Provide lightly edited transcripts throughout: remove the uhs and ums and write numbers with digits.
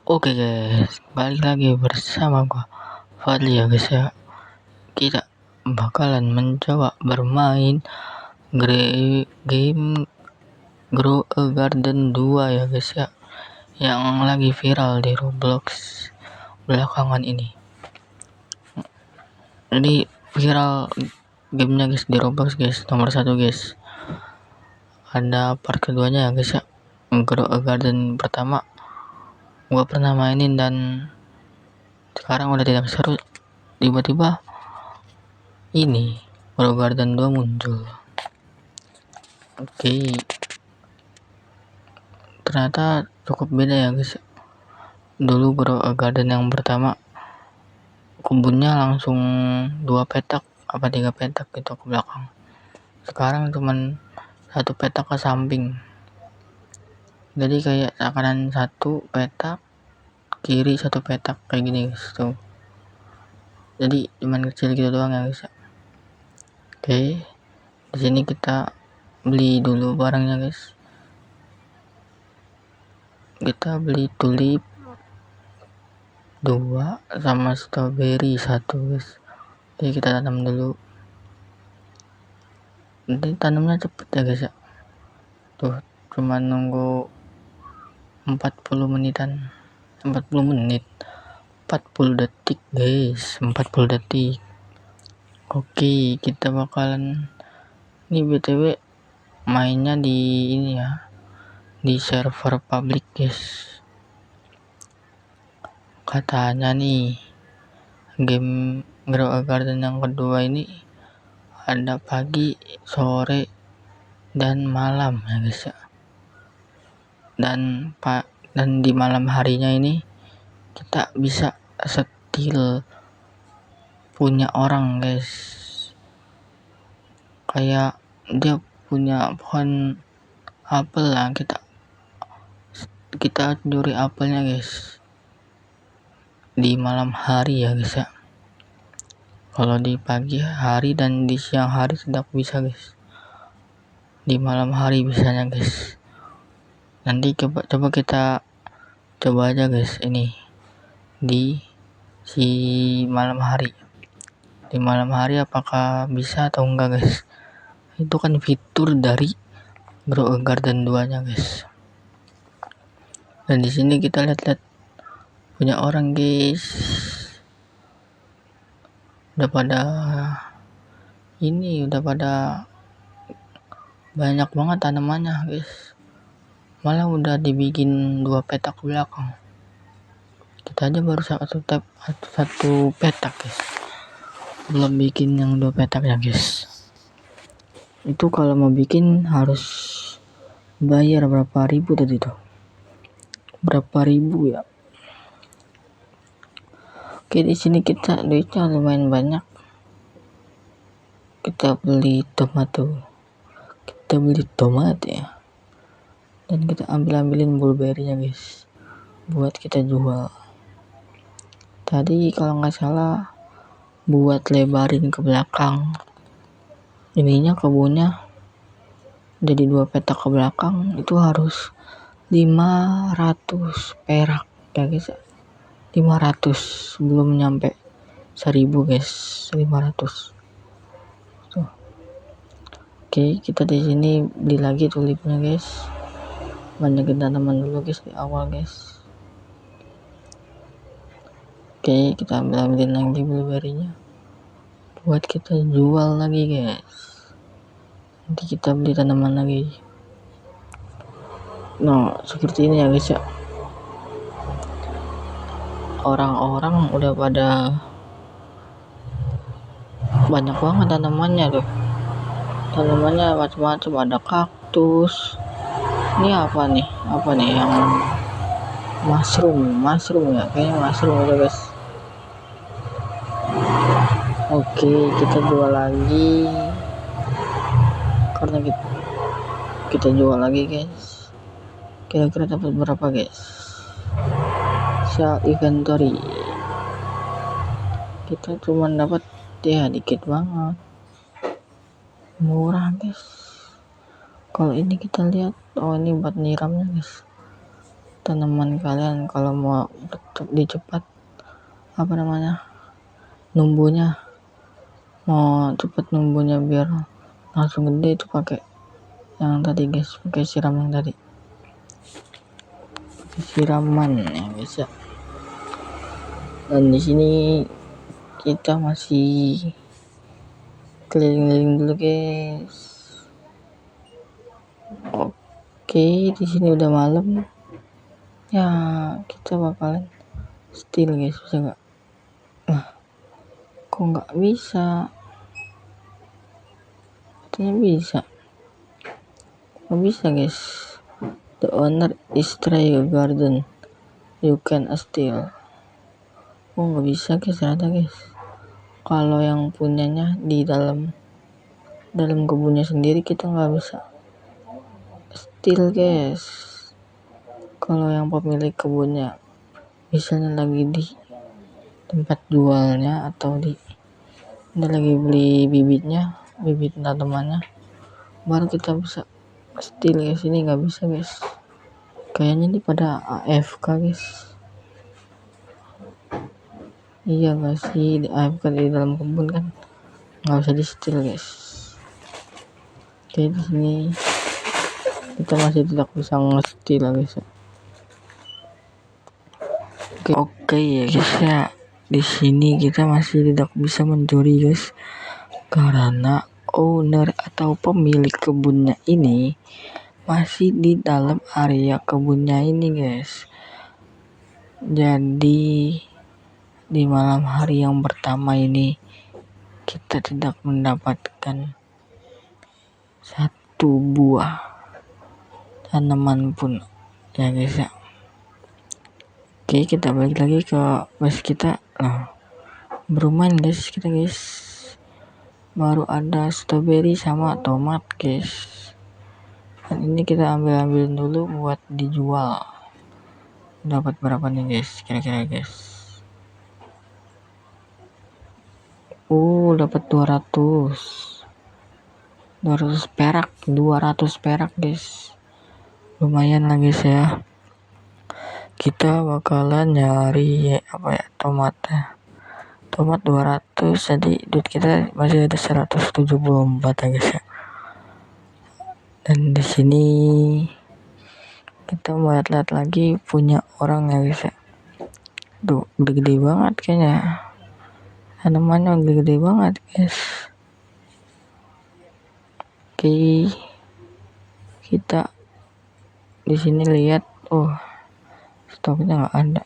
Oke guys, balik lagi bersama gua Fadli ya guys ya. Kita bakalan mencoba bermain game Grow a Garden 2 ya guys ya, yang lagi viral di Roblox belakangan ini. Jadi viral gamenya guys di Roblox guys, nomor 1 guys. Ada part keduanya ya guys ya. Grow a Garden pertama gua pernah mainin dan sekarang udah tidak seru. Tiba-tiba ini Grow Garden 2 muncul. Oke, ternyata cukup beda ya guys. Dulu Grow Garden yang pertama kebunnya langsung 2 petak apa 3 petak gitu ke belakang. Sekarang cuman 1 petak ke samping. Jadi kayak kanan 1 petak, kiri 1 petak kayak gini guys tuh. Jadi cuman kecil gitu doang ya guys. Oke, di sini kita beli dulu barangnya guys. Kita beli tulip 2 sama strawberry 1 guys. Oke, kita tanam dulu. Nanti tanamnya cepet ya guys ya. Tuh cuma nunggu 40 menitan, 40 menit, 40 detik guys, 40 detik. Oke, kita bakalan ini btw mainnya di ini ya, di server public guys. Katanya nih game Grow a Garden yang kedua ini ada pagi, sore, dan malam ya guys ya. Dan di malam harinya ini kita bisa setil punya orang guys. Kayak dia punya pohon apel lah, kita curi apelnya guys di malam hari ya guys ya. Kalau di pagi hari dan di siang hari tidak bisa guys, di malam hari bisanya guys. Nanti coba kita coba aja guys ini di si malam hari. Di malam hari apakah bisa atau enggak guys? Itu kan fitur dari Grow a Garden 2 nya guys. Dan di sini kita lihat-lihat punya orang guys. Udah pada banyak banget tanamannya guys. Malah udah dibikin 2 petak ke belakang. Kita aja baru satu petak guys, belum bikin yang 2 petak ya guys. Itu kalau mau bikin harus bayar berapa ribu tadi tuh, berapa ribu ya. Oke, di sini kita duitnya lumayan banyak. Kita beli tomat ya, dan kita ambilin blueberry-nya guys buat kita jual. Tadi kalau nggak salah buat lebarin ke belakang ininya, kebunnya jadi 2 petak ke belakang itu harus 500 perak ya guys, 500 belum nyampe 1000 guys, 500 tuh. Oke, kita di sini beli lagi tulipnya guys, banyakin tanaman dulu guys di awal guys. Oke, kita ambilin lagi blueberry-nya buat kita jual lagi guys. Nanti kita beli tanaman lagi. Nah, seperti ini ya guys ya. Orang-orang udah pada banyak banget tanamannya tuh. Tanamannya macam-macam, ada kaktus. Ini apa nih yang mushroom ya, kayaknya mushroom ya guys. Oke, kita jual lagi karena kita jual lagi guys. Kira-kira dapat berapa guys? Sell inventory kita cuma dapat ya dikit banget, murah guys. Kalau ini kita lihat, oh ini buat nyiramnya guys, tanaman kalian kalau mau dicepat numbuhnya, mau cepet numbuhnya biar langsung gede, itu pakai yang tadi guys, pakai siraman ya guys ya. Dan di sini kita masih keliling-keliling dulu guys. Oke, di sini udah malam ya, kita bakalan steal guys, bisa nggak? Kok nggak bisa? Katanya bisa. Nggak bisa guys. The owner is try a garden, you can steal. Oh nggak bisa guys, ternyata guys. Kalau yang punyanya di dalam kebunnya sendiri, kita nggak bisa steal guys. Kalau yang pemilik kebunnya misalnya lagi di tempat jualnya atau dia lagi beli bibit tanamannya, baru kita bisa steal guys. Ini nggak bisa guys, kayaknya ini pada AFK guys. Iya nggak sih, di AFK di dalam kebun kan nggak bisa di steal guys. Oke, di sini kita masih tidak bisa nge-steal guys ya. Oke ya guys ya, di sini kita masih tidak bisa mencuri guys, karena owner atau pemilik kebunnya ini masih di dalam area kebunnya ini guys. Jadi di malam hari yang pertama ini kita tidak mendapatkan satu buah tanaman pun ya guys ya. Oke, kita balik lagi ke base kita. Nah, bermain guys kita guys. Baru ada strawberry sama tomat guys. Dan ini kita ambil dulu buat dijual. Dapat berapa nih guys? Kira-kira guys. Dapat 200 perak, 200 perak guys. Lumayan lah guys ya. Kita bakalan nyari tomat 200, jadi duit kita masih ada 174 ya guys ya. Dan di sini kita mau lihat lagi punya orang ya guys ya. Tuh gede-gede banget kayaknya, tanamannya gede-gede banget guys. Oke, kita di sini lihat, stoknya nggak ada.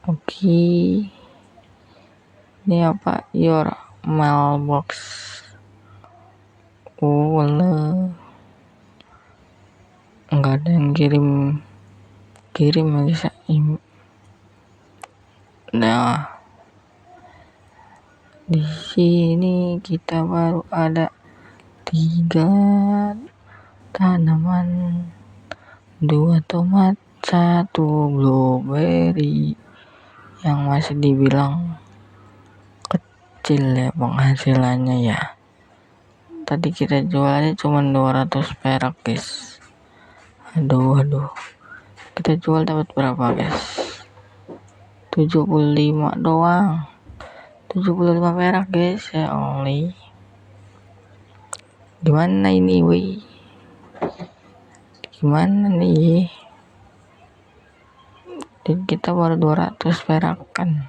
Oke, ini apa? Your mailbox. Nggak ada yang kirim ya guys ya. Nah, di sini kita baru ada 3 tanaman, 2 tomat, 1 blueberry yang masih dibilang kecil ya penghasilannya ya. Tadi kita jualnya cuma 200 perak guys. Aduh, kita jual dapat berapa guys? 75 doang, 75 perak guys ya. Only gimana ini weh, gimana nih? Dan kita baru 200 perak kan,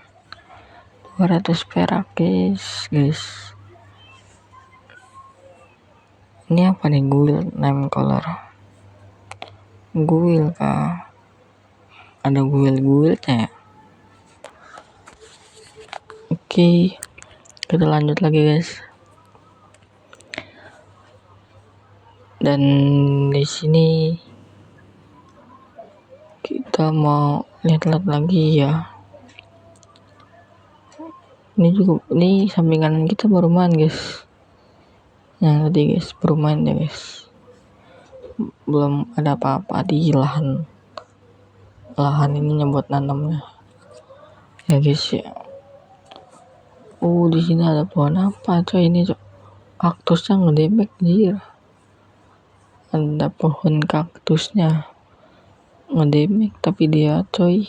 200 perak guys. Ini apa nih? Guil name color, guil kah? Ada guil-guilnya ya. Oke, kita lanjut lagi guys. Dan di sini kita mau lihat-lihat lagi ya. Ini sampingan kita baru main guys. Yang tadi guys baru main ya guys. Belum ada apa-apa di lahan ininya buat nanamnya. Ya guys ya. Di sini ada pohon apa coy ini coy? Kaktusnya ngedebek anjir. ada pohon kaktusnya ngedemek, tapi dia coy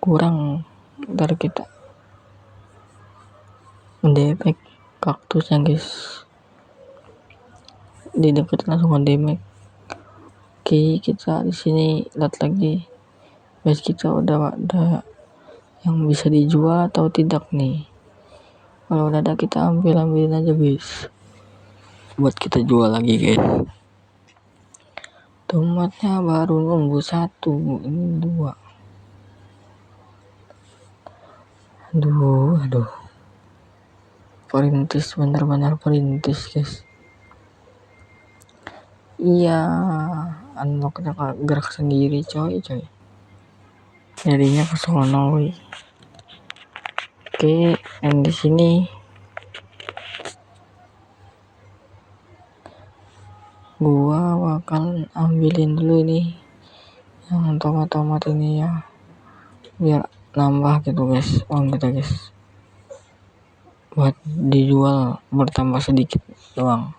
kurang. Ntar kita ngedemek kaktusnya guys, di dekat langsung ngedemek. Oke, kita di sini lihat lagi guys, kita udah ada yang bisa dijual atau tidak nih. Kalau udah ada kita ambilin aja guys, buat kita jual lagi guys. Tomatnya baru nunggu 1, ini 2. Aduh, perintis, benar-benar perintis guys. Iya, unlocknya gerak sendiri coy. Jadinya kesono. Oke, yang di sini gua bakal ambilin dulu nih yang tomat ini ya, biar nambah gitu guys uang kita guys, buat dijual bertambah sedikit doang,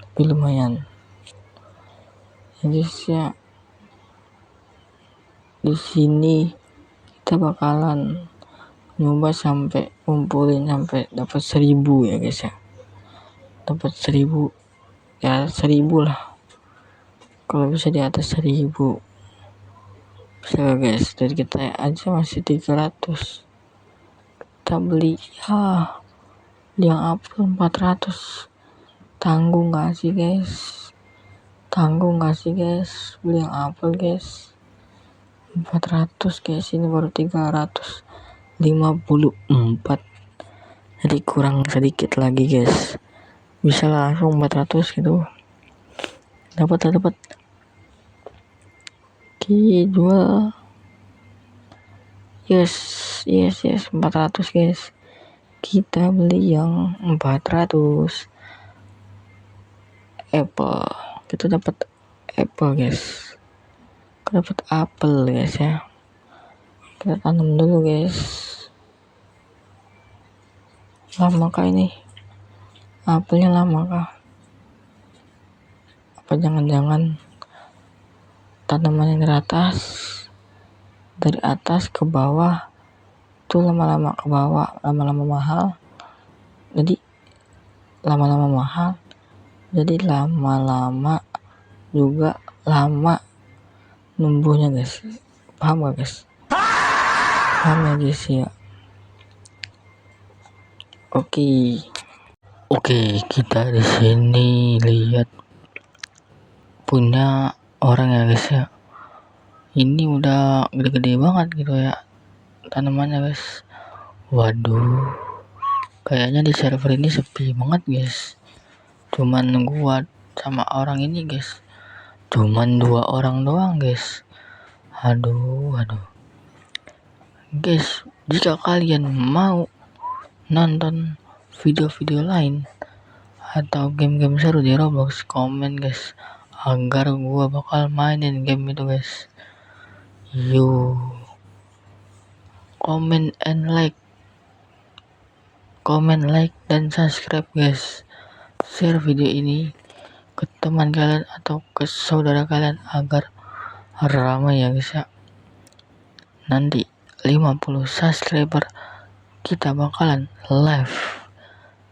tapi lumayan. Jadi ya di sini kita bakalan nyoba sampai kumpulin sampai dapat 1000 ya guys ya, dapat 1000 ya, 1000 lah, kalau bisa di atas 1000 bisa guys. Dari kita aja masih 300, kita beli yang apel 400. Tanggung gak sih guys, beli yang apel guys 400 guys, ini baru 354, jadi kurang sedikit lagi guys, bisa langsung 400 gitu, dapat. Oke, jual. Yes 400 guys, kita beli yang 400 apple, kita dapat apple guys, dapat apel guys ya. Kita tanam dulu guys. Lama kah ini apelnya, lama kah, apa jangan-jangan tanaman yang dari atas ke bawah itu lama-lama ke bawah, lama-lama mahal, jadi lama-lama juga lama numbuhnya guys. Paham gak guys? Paham ya guys ya. Oke, kita di sini lihat punya orang ya guys ya. Ini udah gede-gede banget gitu ya tanamannya guys. Waduh, kayaknya di server ini sepi banget guys. Cuman gua sama orang ini guys, cuman 2 orang doang guys. Aduh guys, jika kalian mau nonton video-video lain atau game-game seru di Roblox, komen guys, agar gua bakal mainin game itu guys. Comment like dan subscribe guys. Share video ini ke teman kalian atau ke saudara kalian agar ramai ya guys ya. Nanti 50 subscriber kita bakalan live,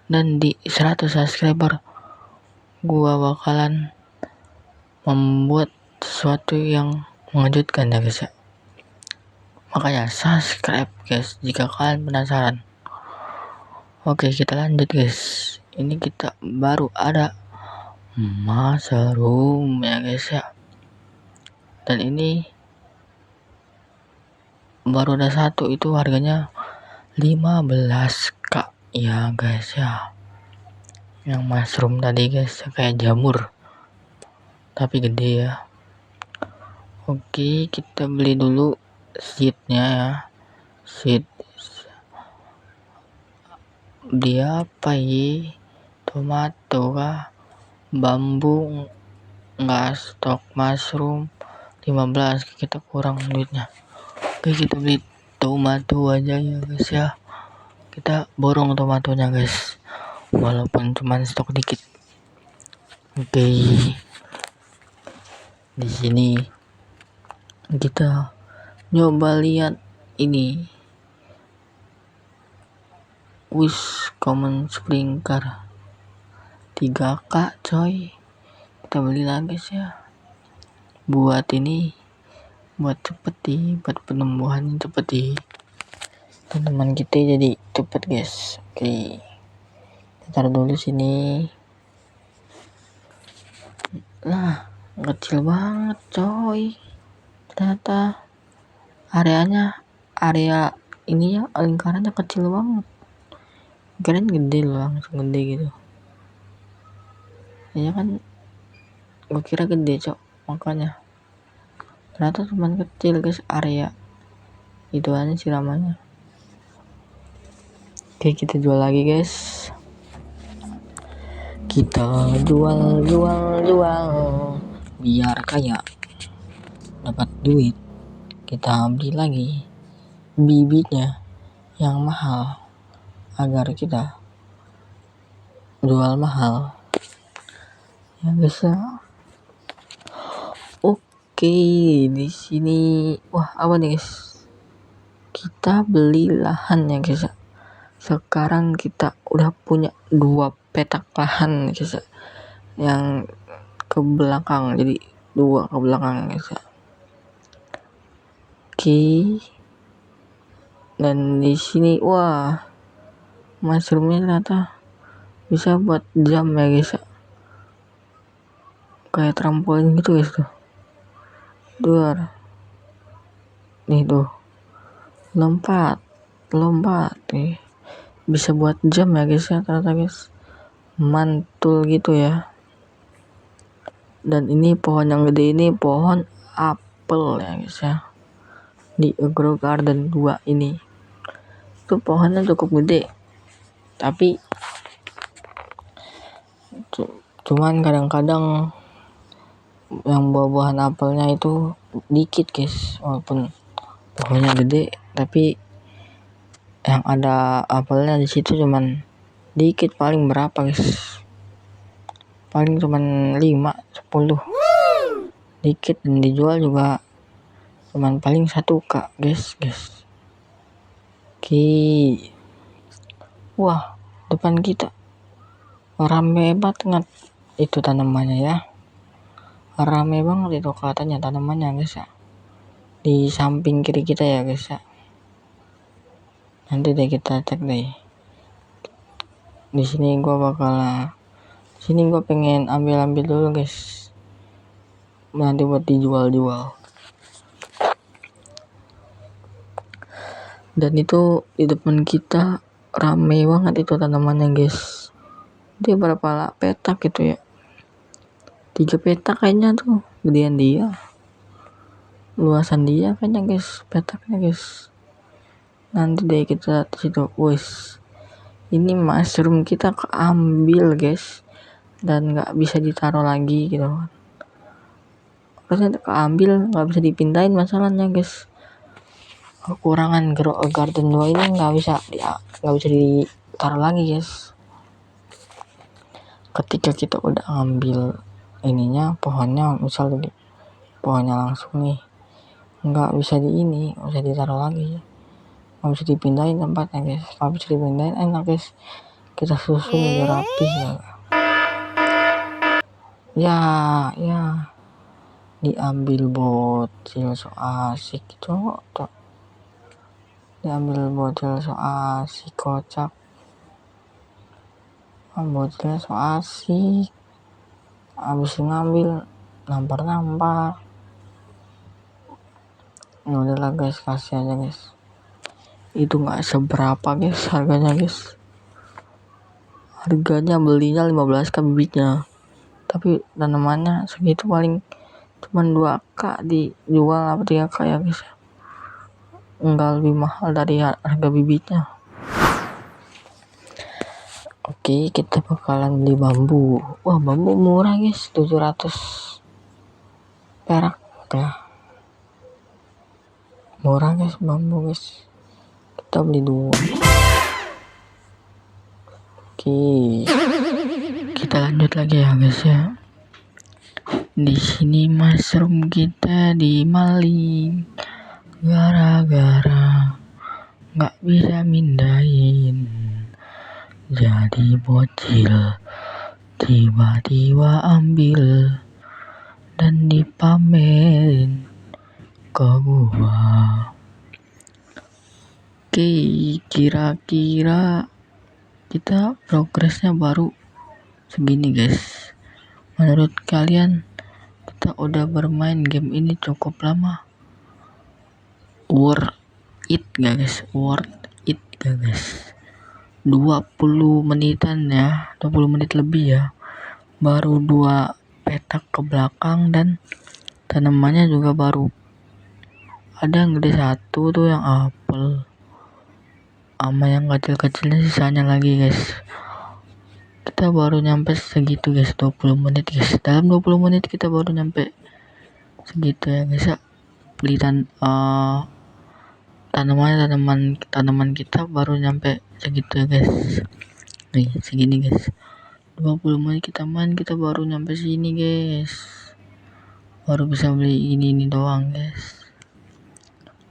dan di 100 subscriber gua bakalan membuat sesuatu yang mengejutkan ya guys ya. Makanya subscribe guys jika kalian penasaran. Oke, kita lanjut guys. Ini kita baru ada mushroom ya guys ya, dan ini baru ada 1, itu harganya 15k ya guys ya. Yang mushroom tadi guys kayak jamur tapi gede ya. Oke, kita beli dulu seednya ya. Seed dia apa ya, tomato kah, bambu nggak stok, mushroom 15, kita kurang duitnya. Oke, kita beli tomato aja ya guys ya. Kita borong tomatonya guys, walaupun cuman stok dikit. Oke, Di sini kita nyoba lihat ini Wish Common Sprinkler 3K coy, kita beli lagi sih ya, buat cepet penumbuhan cepet di tanaman kita jadi cepet guys. Oke, taruh dulu sini. Nah, kecil banget coy, ternyata area ini ya, lingkarannya kecil banget. Keren gede loh, langsung gede gitu ya kan, gue kira gede cok, makanya ternyata cuma kecil guys area itu aja siramannya. Oke, kita jual lagi guys, kita jual biar kaya, dapat duit, kita beli lagi bibitnya yang mahal agar kita jual mahal ya guys ya. Oke, di sini wah apa nih guys, kita beli lahan ya guys ya. Sekarang kita udah punya 2 petak lahan guys ya, yang ke belakang, jadi 2 ke belakang guys ya. Oke, dan di sini wah mushroomnya ternyata bisa buat jam ya guys ya, kayak trampolin gitu guys tuh. Nih tuh, lompat nih, bisa buat jam ya guys ya ternyata guys, mantul gitu ya. Dan ini pohon yang gede ini pohon apel ya guys ya, di Agro Garden 2 ini itu pohonnya cukup gede, tapi cuman kadang-kadang yang buah-buahan apelnya itu dikit guys, walaupun pohonnya gede tapi yang ada apelnya di situ cuman dikit, paling berapa guys, paling cuman 5-10 dikit, dan dijual juga cuman paling 1K guys. Oke, wah depan kita rame banget itu tanamannya ya, rame banget itu katanya tanamannya guys ya, di samping kiri kita ya guys ya. Nanti deh kita cek deh. Di sini gua pengen ambil dulu guys, nanti buat dijual. Dan itu di depan kita rame banget itu tanamannya guys. Dia berapa petak gitu ya, 3 petak kayaknya tuh, gedean dia, luasan dia kayaknya guys, petaknya guys. Nanti deh kita di situ. Wes, ini mushroom kita keambil guys, dan nggak bisa ditaruh lagi gitu kan, ternyata keambil, nggak bisa dipindahin masalahnya guys. Kekurangan Grow Garden 2 ini nggak bisa ditaruh lagi guys. Ketika kita udah ngambil ininya, pohonnya misal pohonnya langsung nih, nggak bisa ditaruh lagi, nggak bisa dipindahin tempatnya guys. Kalau bisa dipindahin enak guys, kita susun biar rapi ya. Diambil bocil so asik tuh, diambil bocil so asik, kocak. Bocilnya so asik, habis ngambil nampar ya udahlah guys, kasih aja guys. Itu nggak seberapa guys harganya guys, belinya 15k bibitnya, tapi tanamannya segitu, paling cuman 2K dijual apa 3K ya guys, enggak lebih mahal dari harga bibitnya. Oke, kita bakalan beli bambu. Wah, bambu murah guys, 700 perak ya, murah guys bambu guys, kita beli 2. Oke, kita lanjut lagi ya guys ya. Di sini mushroom kita dimaling gara-gara nggak bisa mindahin. Jadi bocil tiba-tiba ambil dan dipamerin ke gua. Oke, kira-kira kita progresnya baru segini guys. Menurut kalian kita udah bermain game ini cukup lama? Worth it gak guys? Worth it gak guys? 20 menitan ya, 20 menit lebih ya. Baru 2 petak ke belakang dan tanamannya juga baru ada yang gede satu tuh, yang apel sama yang kecil-kecilnya sisanya lagi guys. Kita baru nyampe segitu guys, 20 menit guys. Dalam 20 menit kita baru nyampe segitu ya guys ya. Belitan tanaman kita baru nyampe segitu ya guys. Nih segini guys. 20 menit kita main, kita baru nyampe sini guys. Baru bisa beli ini doang guys.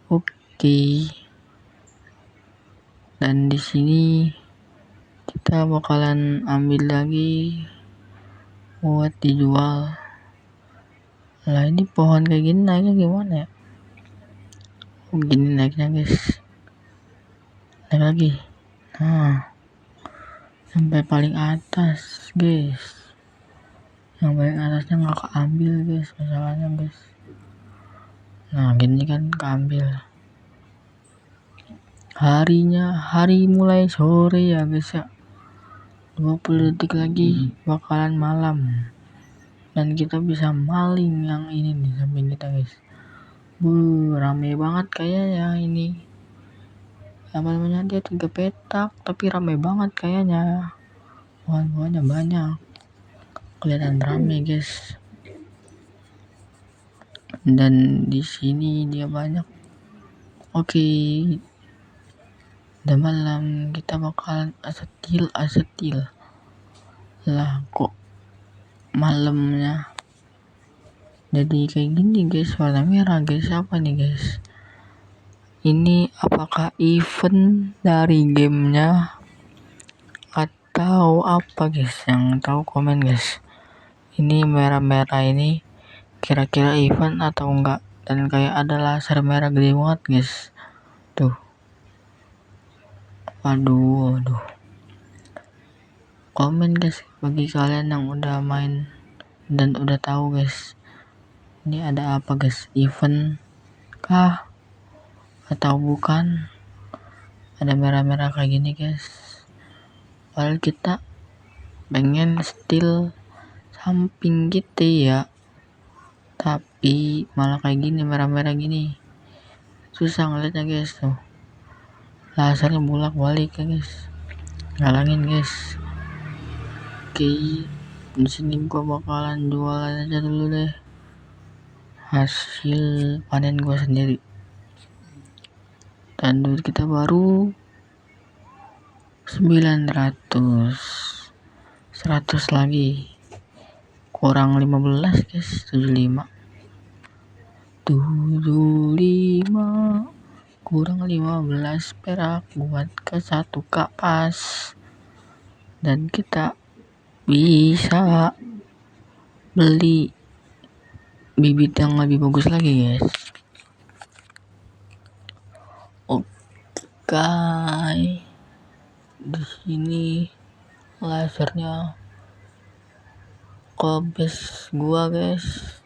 Oke. Dan di sini kita bakalan ambil lagi buat dijual. Lah ini pohon kayak gini naiknya gimana ya? Gini naiknya guys. Naik lagi. Nah, sampai paling atas guys. Yang paling atasnya nggak keambil guys, masalahnya guys. Nah gini kan keambil. Hari mulai sore ya guys ya. 20 detik lagi bakalan malam. Dan kita bisa maling yang ini nih samping kita guys. Rame banget kayaknya ini. Apa namanya, dia 3 petak tapi rame banget kayaknya. Pohon-pohonnya banyak. Kelihatan rame guys. Dan di sini dia banyak. Oke. Udah malam, kita bakalan asetil. Lah kok malamnya jadi kayak gini guys, warna merah guys. Apa nih guys? Ini apakah event dari gamenya atau apa guys? Yang tahu komen guys. Ini merah-merah ini kira-kira event atau enggak? Dan kayak ada laser merah gede banget guys. Tuh. Aduh. Komen guys bagi kalian yang udah main dan udah tahu guys. Ini ada apa guys? Event kah? Atau bukan? Ada merah-merah kayak gini guys. Padahal kita pengen steal samping kita ya. Tapi malah kayak gini, merah-merah gini. Susah ngeliatnya guys tuh. Lasernya bolak-balik ya guys. Ngalangin guys. Oke, di sini gua bakalan jualan aja dulu deh hasil panen gua sendiri. Dan duit kita baru 900, 100 lagi kurang 15 guys. 75 kurang 15 perak buat ke 1 kapas. Dan kita bisa beli bibit yang lebih bagus lagi guys. Oke, di sini lasernya ke base gua guys.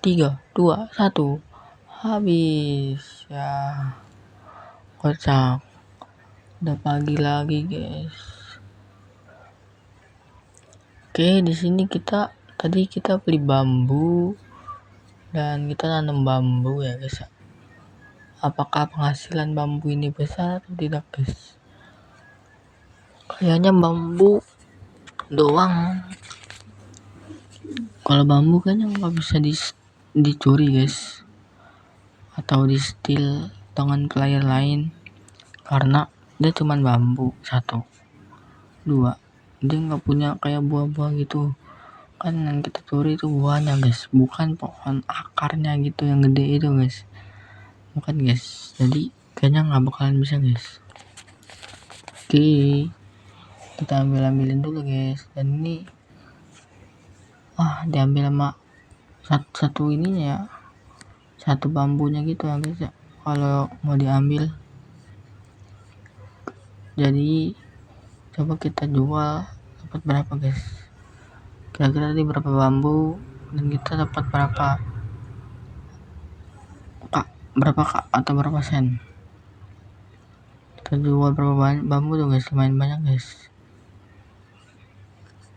3, 2, 1 habis ya. Kocak. Udah pagi lagi guys. Oke, di sini kita beli bambu dan kita nanam bambu ya guys. Apakah penghasilan bambu ini besar atau tidak guys? Kayaknya bambu doang. Kalau bambu kayaknya nggak bisa dicuri guys, atau di steal dengan player lain, karena dia cuman bambu 1, 2. Dia nggak punya kayak buah-buah gitu kan yang kita curi itu buahnya guys, bukan pohon akarnya gitu yang gede itu guys, bukan guys. Jadi kayaknya nggak bakalan bisa guys. Oke, kita ambilin dulu guys. Dan ini diambil sama satu ininya ya, satu bambunya gitu ya guys ya, kalau mau diambil. Jadi coba kita jual dapat berapa guys, kira-kira tadi berapa bambu dan kita dapat berapa kak atau berapa sen. Kita jual berapa bambu tuh guys, lumayan banyak guys.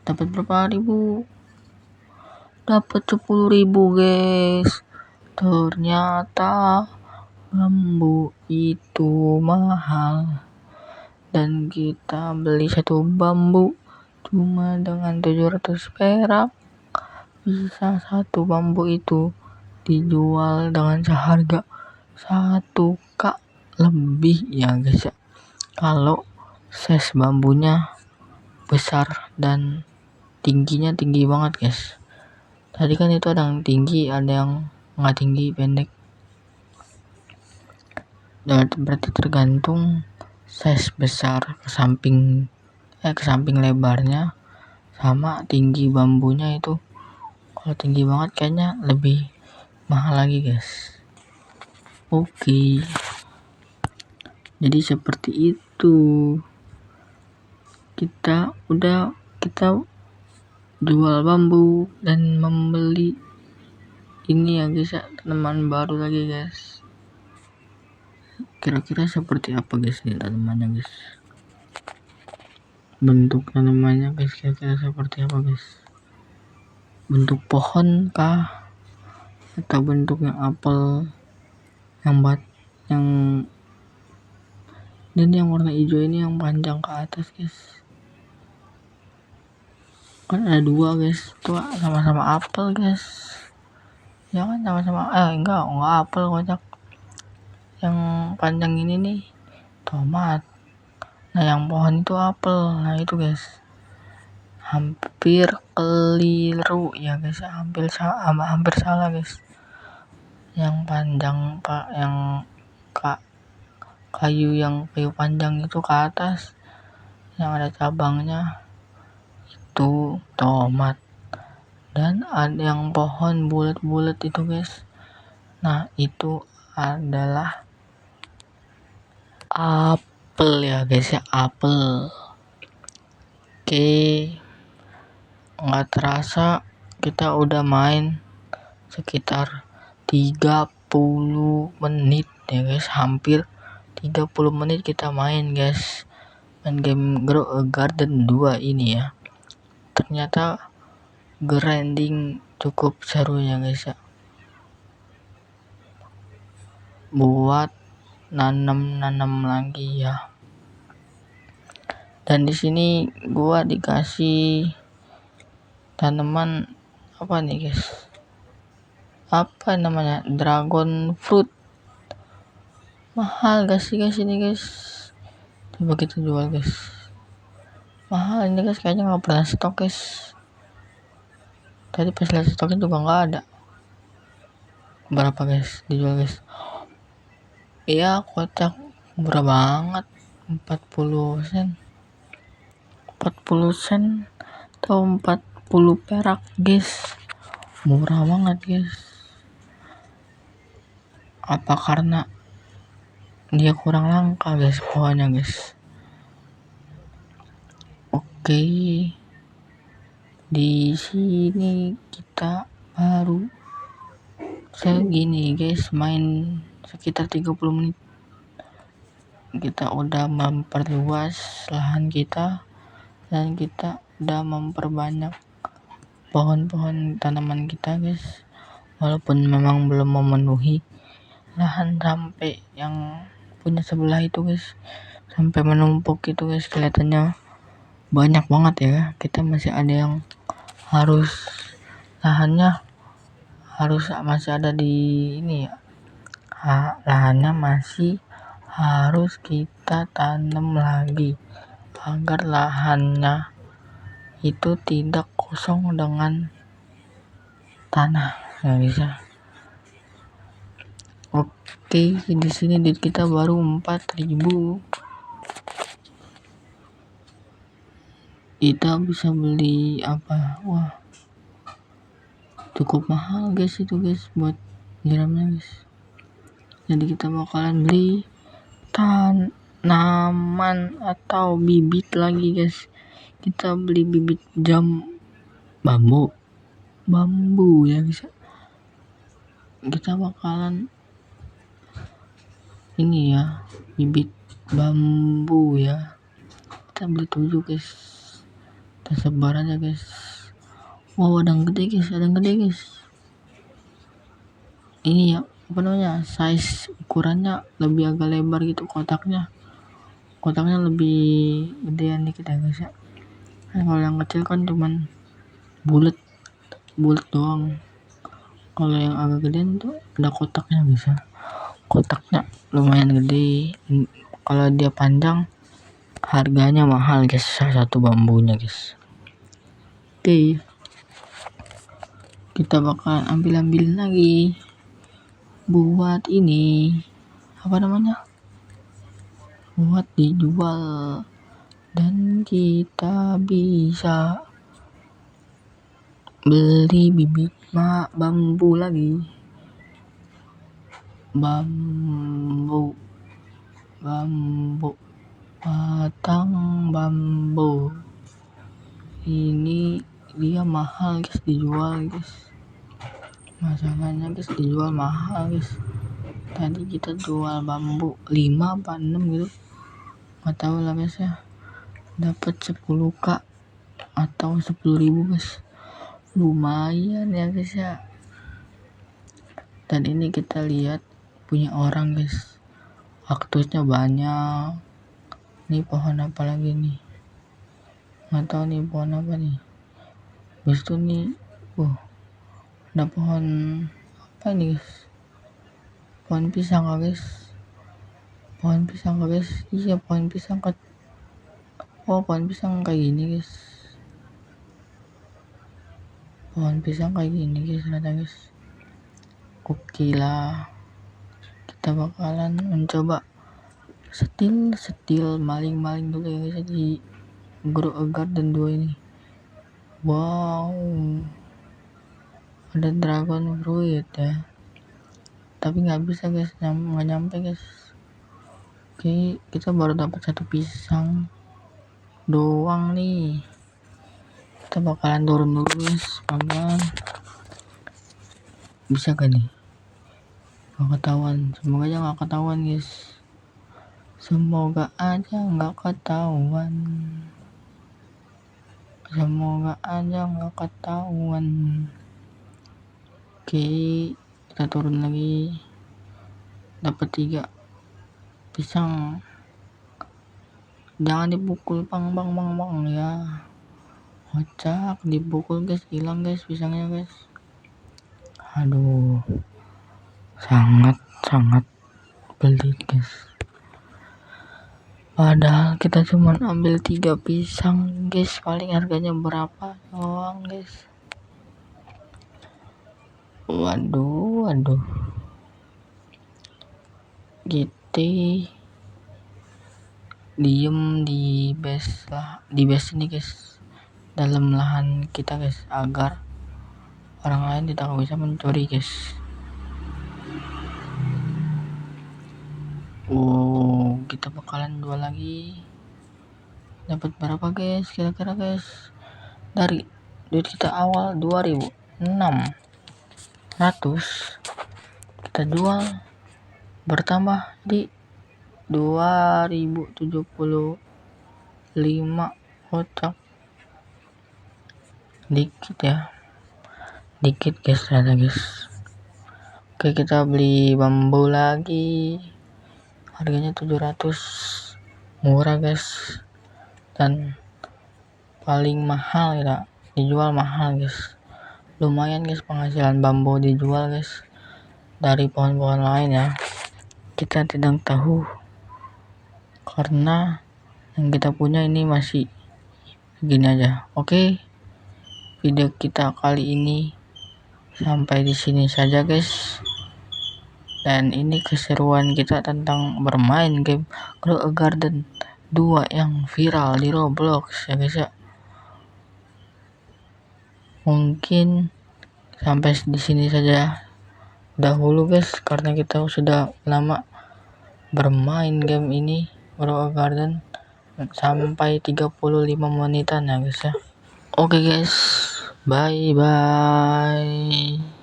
Dapat berapa ribu? Dapat 10.000 guys. Ternyata bambu itu mahal dan kita beli satu bambu cuma dengan 700 perak. Bisa satu bambu itu dijual dengan seharga 1k lebih ya guys ya, kalau size bambunya besar dan tingginya tinggi banget guys. Tadi kan itu ada yang tinggi, ada yang nggak tinggi, pendek. Dan berarti tergantung size besar ke samping lebarnya sama tinggi bambunya itu. Kalau tinggi banget kayaknya lebih mahal lagi guys. Oke, jadi seperti itu. Kita jual bambu dan membeli ini ya guys ya, tanaman baru lagi guys. Kira-kira seperti apa guys nih tanamannya guys, bentuk tanamannya guys, kira-kira seperti apa guys, bentuk pohon kah atau bentuknya apel yang ini yang warna hijau ini yang panjang ke atas guys. Kan ada dua guys, tuh sama-sama apel guys ya kan, sama-sama enggak apel, kocak. Yang panjang ini nih tomat, nah yang pohon itu apel. Nah itu guys, hampir keliru ya guys, hampir salah guys. Yang panjang yang kayu panjang itu ke atas yang ada cabangnya itu tomat, dan ada yang pohon bulat-bulat itu guys, nah itu adalah apel ya guys ya, apel. Oke, nggak terasa kita udah main sekitar 30 menit ya guys, hampir 30 menit kita main guys, main game Grow a Garden 2 ini ya. Ternyata grinding cukup seru ya guys ya, buat nanam lagi ya. Dan di sini gua dikasih tanaman apa nih guys, apa namanya, dragon fruit. Mahal guys ini guys, coba kita jual guys. Mahal ini guys, kayaknya nggak pernah stok guys. Tadi pas lihat stoknya juga nggak ada. Berapa guys dijual guys? Iya kocak, murah banget, 40 sen atau 40 perak guys, murah banget guys. Apa karena dia kurang langka guys pohonnya guys. Oke, di sini kita baru segini guys, main sekitar 30 menit kita udah memperluas lahan kita dan kita udah memperbanyak pohon-pohon tanaman kita guys, walaupun memang belum memenuhi lahan sampai yang punya sebelah itu guys, sampai menumpuk itu guys, kelihatannya banyak banget ya. Kita masih ada yang harus lahannya masih ada di ini ya, lahannya masih harus kita tanam lagi agar lahannya itu tidak kosong dengan tanah ya guys ya. Oke, di sini duit kita baru 4.000. Kita bisa beli apa? Wah, cukup mahal guys itu guys buat nyiramnya guys. Jadi kita bakalan beli tanaman atau bibit lagi guys. Kita beli bibit bambu ya guys. Kita bakalan ini ya, bibit bambu ya. Kita beli 7 guys. Kita sebar aja guys. Wow, ada yang gede guys. Ini ya, apa namanya, size ukurannya lebih agak lebar gitu, kotaknya lebih gedean dikit ya guys ya. Nah, kalau yang kecil kan cuman bulat doang. Kalau yang agak gedean tuh ada kotaknya guys ya. Kotaknya lumayan gede. Kalau dia panjang harganya mahal guys, satu bambunya guys. Oke, kita bakal ambil lagi buat ini, apa namanya, buat dijual, dan kita bisa beli bibit bambu lagi. Bambu, batang bambu ini dia mahal guys, dijual guys. Masalahnya guys, dijual mahal guys. Tadi kita jual bambu 5 apa 6 gitu, nggak tahu lah guys ya. Dapat 10k atau 10.000 guys, lumayan ya guys ya. Dan ini kita lihat punya orang guys, kaktusnya banyak. Ini pohon apa lagi nih, nggak tahu nih pohon apa nih. Habis itu nih ada pohon apa ini guys, pohon pisang kah guys, iya pohon pisang kan. Oh, pohon pisang kayak gini guys, ternyata guys. Oke lah, kita bakalan mencoba setil maling dulu ya guys di Grow a Garden 2 ini. Wow, ada dragon fruit ya, tapi nggak bisa guys, nggak nyampe guys. Oke, kita baru dapat 1 pisang doang nih. Kita bakalan turun dulu guys, pelan-pelan. Bisa gak nih? Gak ketahuan, semoga aja gak ketahuan guys. Semoga aja gak ketahuan. Oke, kita turun lagi. Dapat 3 pisang. Jangan dipukul bang ya. Kocak, dipukul guys, hilang guys pisangnya guys. Aduh, sangat pelit guys. Padahal kita cuma ambil 3 pisang guys, paling harganya berapa doang guys. Waduh, gitu diem di base ini guys, dalam lahan kita guys, agar orang lain tidak bisa mencuri guys. Kita bakalan jual lagi. Dapat berapa guys kira-kira guys? Dari duit kita awal 2.600, kita jual bertambah di 2.075. Kocak, dikit guys ternyata guys. Oke, kita beli bambu lagi, harganya 700, murah guys. Dan paling mahal ya, dijual mahal guys. Lumayan guys penghasilan bambu dijual guys dari pohon-pohon lain ya. Kita tidak tahu karena yang kita punya ini masih gini aja. Oke, video kita kali ini Sampai di sini saja guys, dan ini keseruan kita tentang bermain game Grow a Garden 2 yang viral di Roblox ya guys ya. Mungkin sampai di sini saja dahulu guys, karena kita sudah lama bermain game ini Grow a Garden sampai 35 menitan ya guys ya. Oke guys, bye bye.